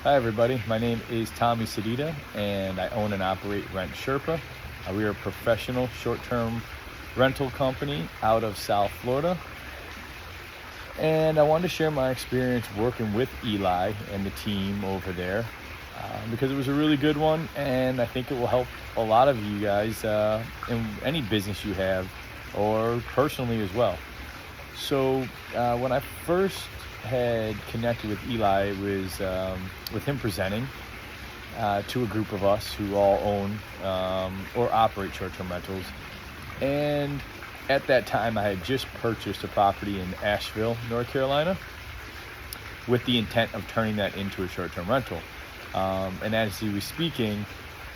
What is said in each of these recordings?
Hi everybody, my name is Tommy Sedita and I own and operate Rent Sherpa. We are a professional short-term rental company out of South Florida. And I wanted to share my experience working with Eli and the team over there because it was a really good one, and I think it will help a lot of you guys in any business you have or personally as well. So when I first had connected with Eli, it was with him presenting to a group of us who all own or operate short-term rentals. And at that time, I had just purchased a property in Asheville, North Carolina, with the intent of turning that into a short-term rental. And as he was speaking,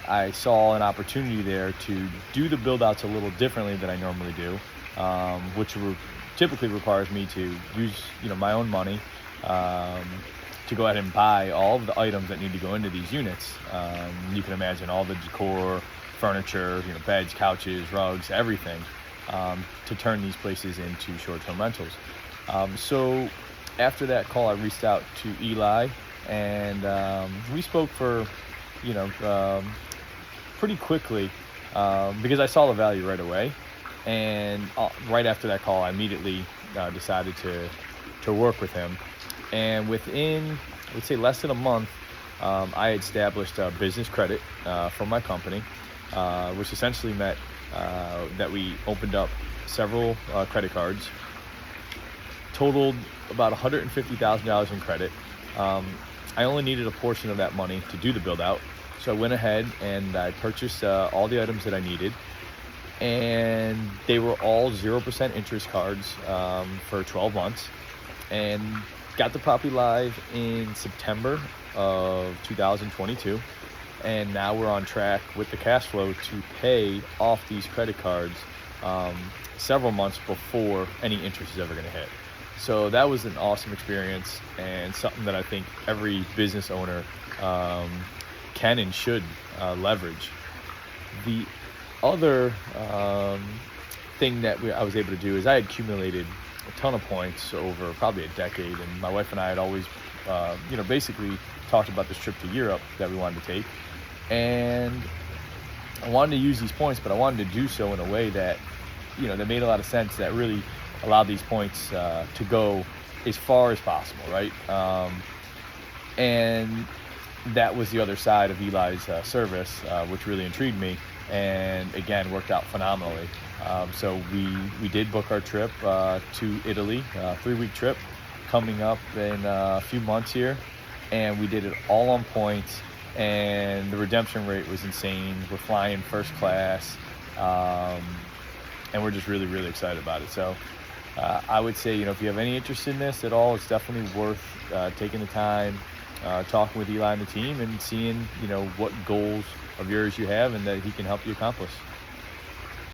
I saw an opportunity there to do the build-outs a little differently than I normally do, which typically requires me to use my own money to go ahead and buy all of the items that need to go into these units. You can imagine all the decor, furniture, beds, couches, rugs, everything, to turn these places into short-term rentals. So after that call, I reached out to Eli, and we spoke for pretty quickly because I saw the value right away. And right after that call, I immediately decided to work with him. And within, I would say, less than a month, I had established a business credit from my company, which essentially meant that we opened up several credit cards, totaled about $150,000 in credit. I only needed a portion of that money to do the build out. So I went ahead and I purchased all the items that I needed. And they were all 0% interest cards for 12 months, and got the property live in September of 2022. And now we're on track with the cash flow to pay off these credit cards several months before any interest is ever going to hit. So that was an awesome experience, and something that I think every business owner can and should leverage. The other thing that I was able to do is I had accumulated a ton of points over probably a decade, and my wife and I had always basically talked about this trip to Europe that we wanted to take, and I wanted to use these points, but I wanted to do so in a way that that made a lot of sense, that really allowed these points to go as far as possible, right? And that was the other side of Eli's service, which really intrigued me, and again worked out phenomenally. So we did book our trip to Italy, a 3-week trip coming up in a few months here, and we did it all on points, and the redemption rate was insane. We're flying first class, and we're just really, really excited about it. So I would say, if you have any interest in this at all, it's definitely worth taking the time, talking with Eli and the team, and seeing what goals of yours you have and that he can help you accomplish.